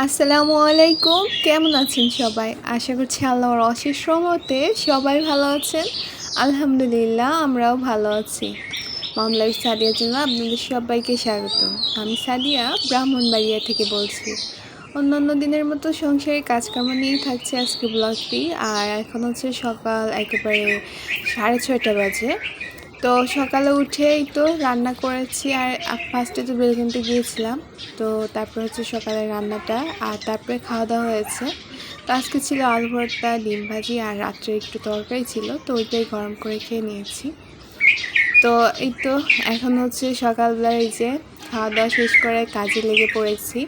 আসসালামু আলাইকুম, কেমন আছেন সবাই? আশা করছি আল্লাহর অশেষ রহমতে সবাই ভালো আছেন। আলহামদুলিল্লাহ, আমরাও ভালো আছি। মম লাইফ সাদিয়ার জন্য আপনাদের সবাইকে স্বাগত। আমি সাদিয়া ব্রাহ্মণবাড়িয়া থেকে বলছি। অন্যান্য দিনের মতো সংসারে কাজকর্ম নিয়েই থাকছে আজকে ব্লগটি। আর এখন হচ্ছে সকাল একেবারে 6:30 বাজে। তো সকালে উঠেই তো রান্না করেছি। আর ফার্স্টে তো বেল কিনতে গিয়েছিলাম। তো তারপর হচ্ছে সকালে রান্নাটা আর তারপরে খাওয়া দাওয়া হয়েছে। তো আজকে ছিল আলু ভর্তা, ডিম ভাজি আর রাত্রে একটু তরকারি ছিল, তো ওইটাই গরম করে খেয়ে নিয়েছি। তো এই তো এখন হচ্ছে সকালবেলা এই যে খাওয়া দাওয়া শেষ করে কাজে লেগে পড়েছি।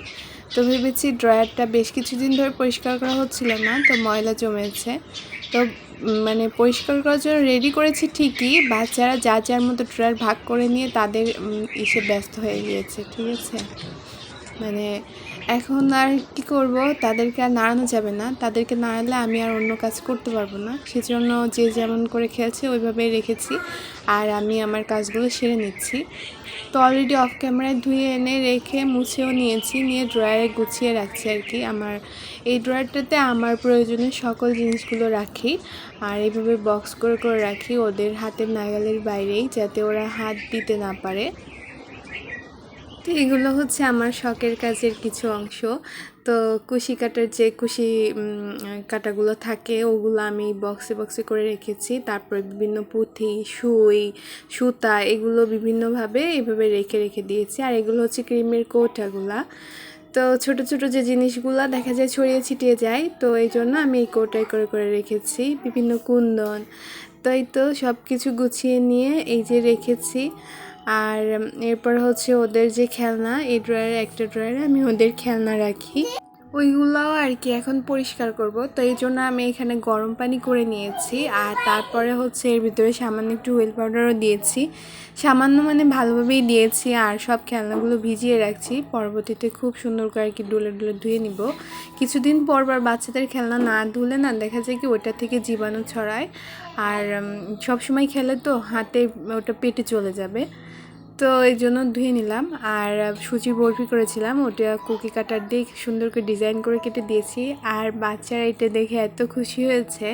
তো ভেবেছি ড্রয়ারটা বেশ কিছুদিন ধরে পরিষ্কার করা হচ্ছিল না, তো ময়লা জমেছে। তো মানে পরিষ্কার করার জন্য রেডি করেছি ঠিকই, বাচ্চারা যার যার মতো ড্রয়ার ভাগ করে নিয়ে তাদের ইসে ব্যস্ত হয়ে গিয়েছে, ঠিক আছে। মানে এখন আর কি করব, তাদেরকে আর নাড়ানো যাবে না। তাদেরকে নাড়ালে আমি আর অন্য কাজ করতে পারবো না, সেজন্য যে যেমন করে খেয়েছে ওইভাবেই রেখেছি। আর আমি আমার কাজগুলো সেরে নিচ্ছি। তো অলরেডি অফ ক্যামেরায় ধুয়ে এনে রেখে মুছেও নিয়েছি, নিয়ে ড্রয়ারে গুছিয়ে রাখছি আর কি। আমার এই ড্রয়ারটাতে আমার প্রয়োজনীয় সকল জিনিসগুলো রাখি। আর এইভাবে বক্স করে করে রাখি ওদের হাতের নাগালের বাইরেই, যাতে ওরা হাত দিতে না পারে। তো এগুলো হচ্ছে আমার শখের কাজের কিছু অংশ। তো কুশি কাটার যে কুশি কাটাগুলো থাকে ওগুলো আমি বক্সে বক্সে করে রেখেছি। তারপরে বিভিন্ন পুঁথি, সুই, সুতা এগুলো বিভিন্নভাবে এইভাবে রেখে রেখে দিয়েছি। আর এগুলো হচ্ছে ক্রিমের কৌটাগুলা। তো ছোট ছোট যে জিনিসগুলো দেখা যায় ছড়িয়ে ছিটিয়ে যায়, তো এই জন্য আমি এই কৌটায় করে করে রেখেছি। বিভিন্ন কুন্দন, তো এই তো সব কিছু গুছিয়ে নিয়ে এই যে রেখেছি। আর এরপর হচ্ছে ওদের যে খেলনা, এই ড্রয়ারে একটা ড্রয়ারে আমি ওদের খেলনা রাখি, ওইগুলোও আর কি এখন পরিষ্কার করব। তো এই জন্য আমি এখানে গরম পানি করে নিয়েছি। আর তারপরে হচ্ছে এর ভিতরে সামান্য একটু হুইল পাউডারও দিয়েছি, সামান্য মানে ভালোভাবেই দিয়েছি। আর সব খেলনাগুলো ভিজিয়ে রাখছি, পরবর্তীতে খুব সুন্দর করে আর কি ডুলে ডুলে ধুয়ে নিব। কিছুদিন পর বাচ্চাদের খেলনা না ধুলে না দেখা যায় কি ওটা থেকে জীবাণু ছড়ায়। আর সব সময় খেলে তো হাতে ওটা পেটে চলে যাবে। তো এই জন্য ধুয়ে নিলাম। আর সুজি বরফি করেছিলাম, ওটা কুকি কাটার দিয়ে সুন্দর করে ডিজাইন করে কেটে দিয়েছি। আর বাচ্চারা এটা দেখে এত খুশি হয়েছে।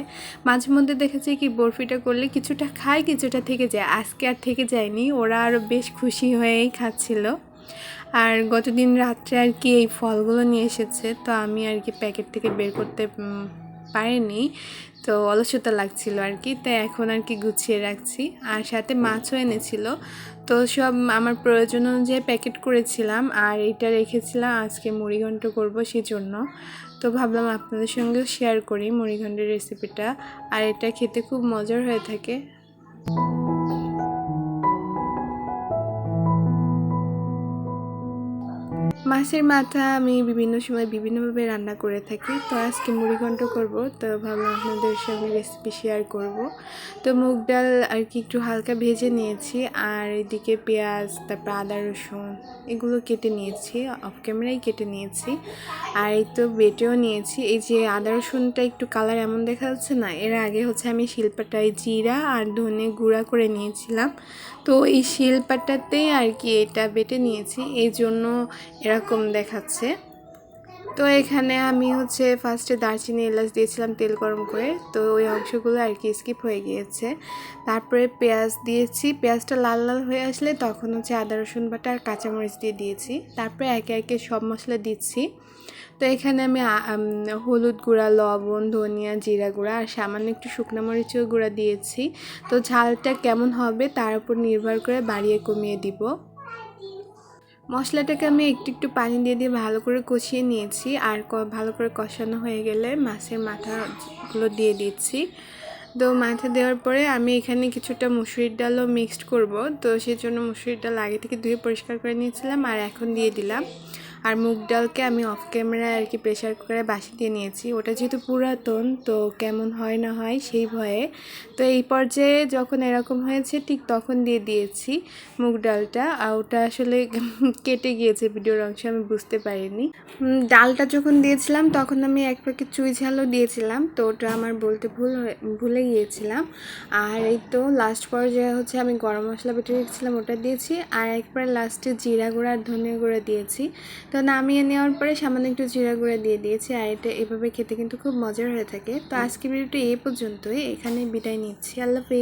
মাঝে মধ্যে দেখেছি কি বরফিটা করলে কিছুটা খায়, কিছুটা থেকে যায়। আজকে আর থেকে যায়নি, ওরা আরও বেশ খুশি হয়েই খাচ্ছিল। আর গতদিন রাত্রে আর কি এই ফলগুলো নিয়ে এসেছে, তো আমি আর কি প্যাকেট থেকে বের করতে পারিনি, তো অলসতা লাগছিল আর কি। তাই এখন আর কি গুছিয়ে রাখছি। আর সাথে মাছও এনেছিল, তো সব আমার প্রয়োজন অনুযায়ী প্যাকেট করেছিলাম। আর এটা রেখেছিলাম আজকে মুড়িঘণ্ট করব সেজন্য। তো ভাবলাম আপনাদের সঙ্গেও শেয়ার করি মুড়িঘণ্টের রেসিপিটা। আর এটা খেতে খুব মজার হয়ে থাকে। মাছের মাথা আমি বিভিন্ন সময় বিভিন্নভাবে রান্না করে থাকি। তো আজকে মুড়িঘণ্ট করব, তো ভাবলাম আপনাদের সঙ্গে রেসিপি শেয়ার করব। তো মুগ ডাল আর কি একটু হালকা ভেজে নিয়েছি। আর এদিকে পেঁয়াজ, তারপর আদা রসুন এগুলো কেটে নিয়েছি, অফ ক্যামেরায় কেটে নিয়েছি। আর এই তো বেটেও নিয়েছি। এই যে আদা রসুনটা একটু কালার এমন দেখা যাচ্ছে না, এর আগে হচ্ছে আমি শিলপাটায় জিরা আর ধনে গুঁড়া করে নিয়েছিলাম। তো এই শিলপাটাতেই আর কি এটা বেটে নিয়েছি, এই জন্য এরকম দেখাচ্ছে। তো এখানে আমি হচ্ছে ফার্স্টে দারচিনি এলাচ দিয়েছিলাম তেল গরম করে, তো ওই অংশগুলো আর কি স্কিপ হয়ে গিয়েছে। তারপরে পেঁয়াজ দিয়েছি, পেঁয়াজটা লাল লাল হয়ে আসলে তখন হচ্ছে আদা রসুন বাটা আর কাঁচামরিচ দিয়ে দিয়েছি। তারপরে একে একে সব মশলা দিচ্ছি। তো এখানে আমি হলুদ গুঁড়া, লবণ, ধনিয়া, জিরা গুঁড়া আর সামান্য একটু শুকনো মরিচের গুঁড়া দিয়েছি। তো ঝালটা কেমন হবে তার উপর নির্ভর করে বাড়িয়ে কমিয়ে দিব। মশলাটাকে আমি একটু একটু পানি দিয়ে দিয়ে ভালো করে কষিয়ে নিয়েছি। আর ভালো করে কষানো হয়ে গেলে মাছের মাথাগুলো দিয়ে দিচ্ছি। তো মাথা দেওয়ার পরে আমি এখানে কিছুটা মুসুরির ডালও মিক্সড করব, তো সেই জন্য মুসুরির ডাল আগে থেকে ধুয়ে পরিষ্কার করে নিয়েছিলাম আর এখন দিয়ে দিলাম। আর মুগ ডালকে আমি অফ ক্যামেরায় আর কি প্রেশার কুকারে বাসি দিয়ে নিয়েছি, ওটা যেহেতু পুরাতন তো কেমন হয় না হয় সেই ভয়ে। তো এই পর্যায়ে যখন এরকম হয়েছে ঠিক তখন দিয়ে দিয়েছি মুগ ডালটা। আর ওটা আসলে কেটে গিয়েছে ভিডিওর অংশে, আমি বুঝতে পারিনি। ডালটা যখন দিয়েছিলাম তখন আমি এক প্যাকেট চুই ঝালও দিয়েছিলাম, তো ওটা আমার বলতে ভুলে গিয়েছিলাম। আর এই তো লাস্ট পর্যায়ে হচ্ছে আমি গরম মশলা বেটে রেখেছিলাম ওটা দিয়েছি। আর একবারে লাস্টে জিরা গুঁড়া আর ধনিয়া গুঁড়া দিয়েছি। তো তো নামিয়ে নেওয়ার পরে সামান্য একটু জিরা গুঁড়া দিয়ে দিয়েছি, আর এটা এভাবে খেতে কিন্তু খুব মজার হয়ে থাকে। তো আজকে ভিডিওটি এই পর্যন্তই, এখানে বিদায় নিচ্ছি। আল্লাহ হাফেজ।